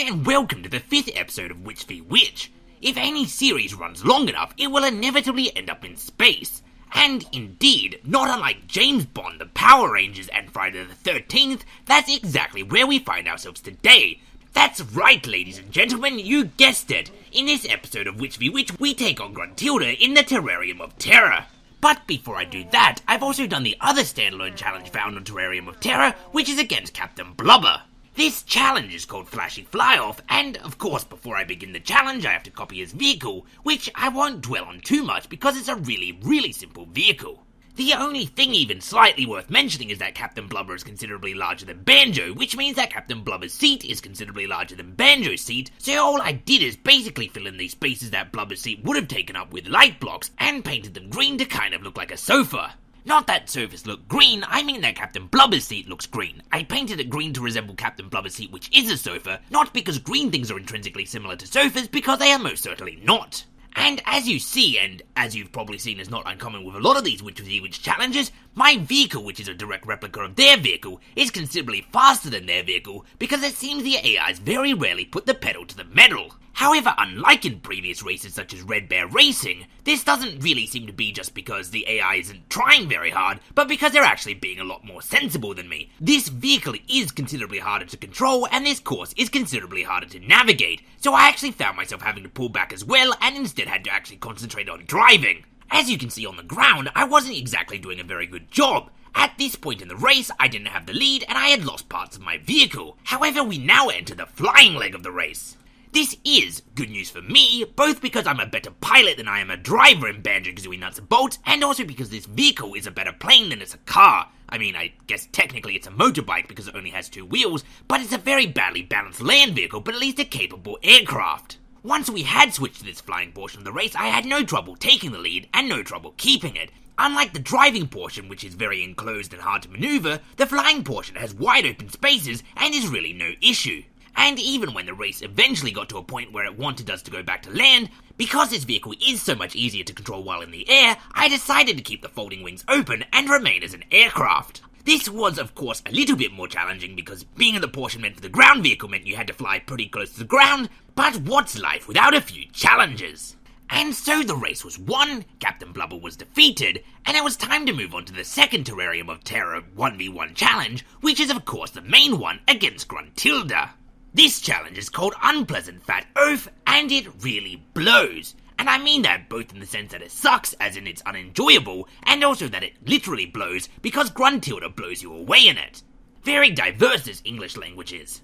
and welcome to the 5th episode of Witch v Witch. If any series runs long enough, it will inevitably end up in space. And indeed, not unlike James Bond, the Power Rangers, and Friday the 13th, that's exactly where we find ourselves today. That's right, ladies and gentlemen, you guessed it. In this episode of Witch v Witch, we take on Gruntilda in the Terrarium of Terror. But before I do that, I've also done the other standalone challenge found on Terrarium of Terror, which is against Captain Blubber. This challenge is called Flashy Fly-Off, and of course before I begin the challenge I have to copy his vehicle, which I won't dwell on too much because it's a really simple vehicle. The only thing even slightly worth mentioning is that Captain Blubber is considerably larger than Banjo, which means that Captain Blubber's seat is considerably larger than Banjo's seat, so all I did is basically fill in these spaces that Blubber's seat would have taken up with light blocks, and painted them green to kind of look like a sofa. Not that sofas look green, I mean that Captain Blubber's seat looks green. I painted it green to resemble Captain Blubber's seat, which is a sofa, not because green things are intrinsically similar to sofas, because they are most certainly not. And as you see, and as you've probably seen is not uncommon with a lot of these Witch v Witch challenges, my vehicle, which is a direct replica of their vehicle, is considerably faster than their vehicle because it seems the AIs very rarely put the pedal to the metal. However, unlike in previous races such as Red Bear Racing, this doesn't really seem to be just because the AI isn't trying very hard, but because they're actually being a lot more sensible than me. This vehicle is considerably harder to control, and this course is considerably harder to navigate, so I actually found myself having to pull back as well, and instead had to actually concentrate on driving. As you can see on the ground, I wasn't exactly doing a very good job. At this point in the race, I didn't have the lead, and I had lost parts of my vehicle. However, we now enter the flying leg of the race. This is good news for me, both because I'm a better pilot than I am a driver in Banjo-Kazooie Nuts and Bolts, and also because this vehicle is a better plane than it's a car. I mean, I guess technically it's a motorbike because it only has 2 wheels, but it's a very badly balanced land vehicle, but at least a capable aircraft. Once we had switched to this flying portion of the race, I had no trouble taking the lead and no trouble keeping it. Unlike the driving portion, which is very enclosed and hard to maneuver, the flying portion has wide open spaces and is really no issue. And even when the race eventually got to a point where it wanted us to go back to land, because this vehicle is so much easier to control while in the air, I decided to keep the folding wings open and remain as an aircraft. This was, of course, a little bit more challenging because being in the portion meant for the ground vehicle meant you had to fly pretty close to the ground, but what's life without a few challenges? And so the race was won, Captain Blubber was defeated, and it was time to move on to the second Terrarium of Terror 1v1 challenge, which is of course the main one against Gruntilda. This challenge is called Unpleasant Fat Oaf, and it really blows. And I mean that both in the sense that it sucks, as in it's unenjoyable, and also that it literally blows because Gruntilda blows you away in it. Very diverse this English language is.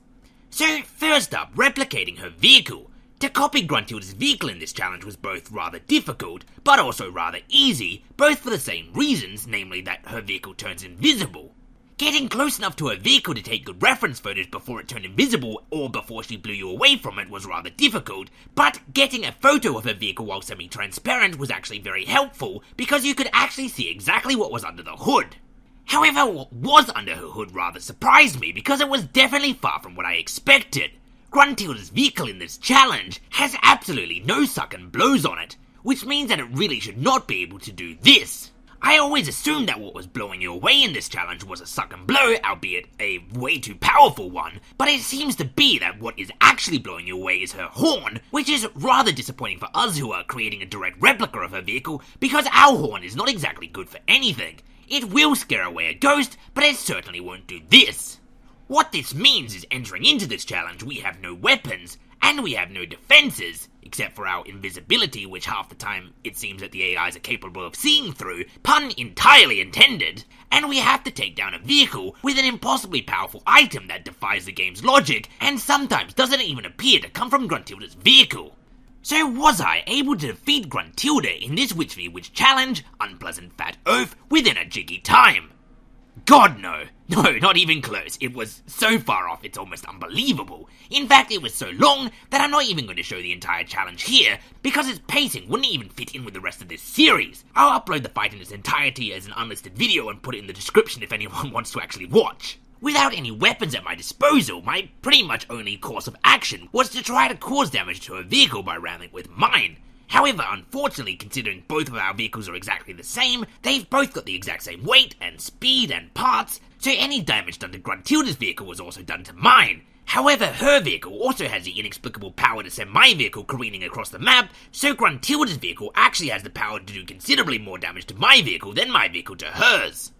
So first up, replicating her vehicle. To copy Gruntilda's vehicle in this challenge was both rather difficult, but also rather easy, both for the same reasons, namely that her vehicle turns invisible. Getting close enough to her vehicle to take good reference photos before it turned invisible or before she blew you away from it was rather difficult, but getting a photo of her vehicle while semi-transparent was actually very helpful because you could actually see exactly what was under the hood. However, what was under her hood rather surprised me because it was definitely far from what I expected. Gruntilda's vehicle in this challenge has absolutely no suck and blows on it, which means that it really should not be able to do this. I always assumed that what was blowing you away in this challenge was a suck and blow, albeit a way too powerful one, but it seems to be that what is actually blowing you away is her horn, which is rather disappointing for us who are creating a direct replica of her vehicle, because our horn is not exactly good for anything. It will scare away a ghost, but it certainly won't do this. What this means is entering into this challenge we have no weapons, and we have no defenses, except for our invisibility, which half the time it seems that the AIs are capable of seeing through, pun entirely intended, and we have to take down a vehicle with an impossibly powerful item that defies the game's logic, and sometimes doesn't even appear to come from Gruntilda's vehicle. So was I able to defeat Gruntilda in this Witch v Witch challenge, Unpleasant Fat Oaf, within a jiggy time? God no. No, not even close. It was so far off it's almost unbelievable. In fact, it was so long that I'm not even going to show the entire challenge here, because its pacing wouldn't even fit in with the rest of this series. I'll upload the fight in its entirety as an unlisted video and put it in the description if anyone wants to actually watch. Without any weapons at my disposal, my pretty much only course of action was to try to cause damage to a vehicle by ramming it with mine. However, unfortunately, considering both of our vehicles are exactly the same, they've both got the exact same weight and speed and parts, so any damage done to Gruntilda's vehicle was also done to mine. However, her vehicle also has the inexplicable power to send my vehicle careening across the map, so Gruntilda's vehicle actually has the power to do considerably more damage to my vehicle than my vehicle to hers.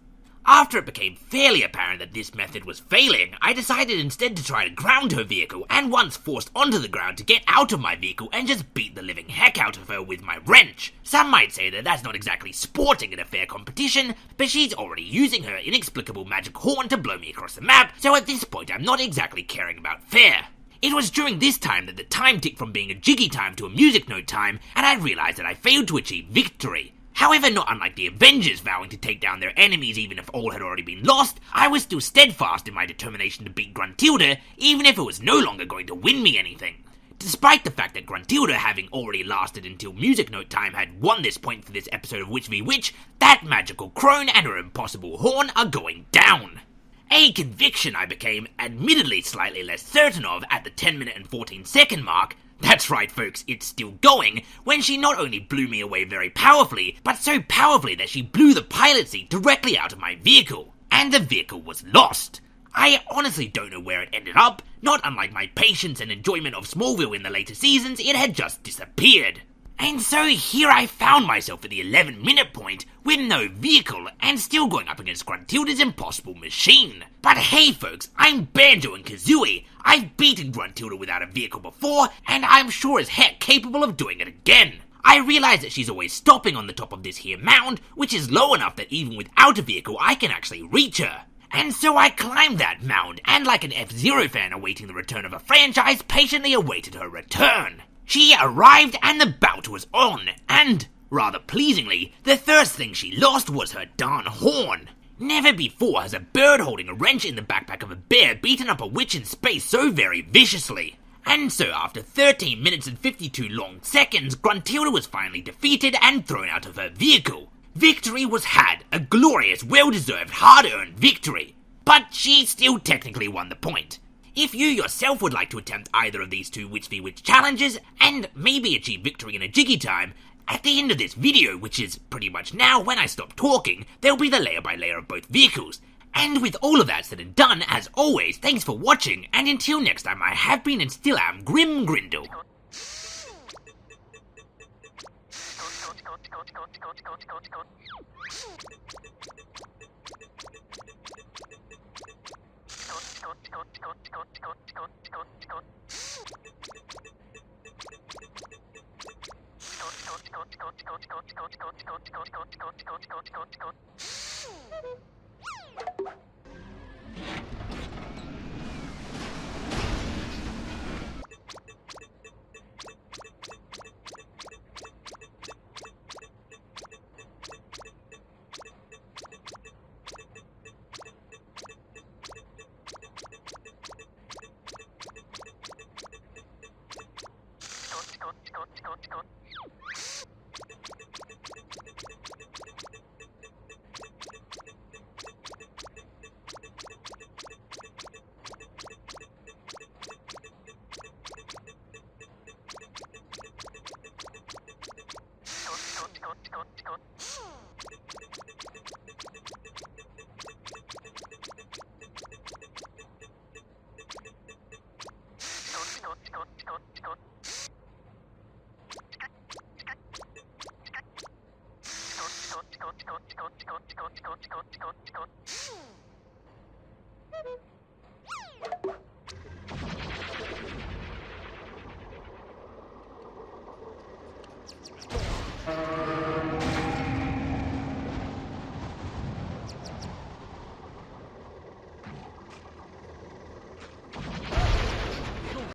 After it became fairly apparent that this method was failing, I decided instead to try to ground her vehicle, and once forced onto the ground to get out of my vehicle and just beat the living heck out of her with my wrench. Some might say that that's not exactly sporting in a fair competition, but she's already using her inexplicable magic horn to blow me across the map, so at this point I'm not exactly caring about fair. It was during this time that the time ticked from being a jiggy time to a music note time, and I realised that I failed to achieve victory. However, not unlike the Avengers vowing to take down their enemies even if all had already been lost, I was still steadfast in my determination to beat Gruntilda, even if it was no longer going to win me anything. Despite the fact that Gruntilda, having already lasted until music note time, had won this point for this episode of Witch v Witch, that magical crone and her impossible horn are going down. A conviction I became admittedly slightly less certain of at the 10-minute and 14-second mark. That's right, folks, it's still going, when she not only blew me away very powerfully, but so powerfully that she blew the pilot seat directly out of my vehicle. And the vehicle was lost. I honestly don't know where it ended up. Not unlike my patience and enjoyment of Smallville in the later seasons, it had just disappeared. And so here I found myself at the 11-minute point with no vehicle and still going up against Gruntilda's impossible machine. But hey folks, I'm Banjo and Kazooie. I've beaten Gruntilda without a vehicle before, and I'm sure as heck capable of doing it again. I realise that she's always stopping on the top of this here mound, which is low enough that even without a vehicle I can actually reach her. And so I climbed that mound, and like an F-Zero fan awaiting the return of a franchise, patiently awaited her return. She arrived and the bout was on, and, rather pleasingly, the first thing she lost was her darn horn. Never before has a bird holding a wrench in the backpack of a bear beaten up a witch in space so very viciously. And so after 13 minutes and 52 long seconds, Gruntilda was finally defeated and thrown out of her vehicle. Victory was had, a glorious, well-deserved, hard-earned victory. But she still technically won the point. If you yourself would like to attempt either of these two Witch v Witch challenges, and maybe achieve victory in a jiggy time, at the end of this video, which is pretty much now when I stop talking, there'll be the layer by layer of both vehicles. And with all of that said and done, as always, thanks for watching, and until next time, I have been and still am Grim Grindle. Thank you.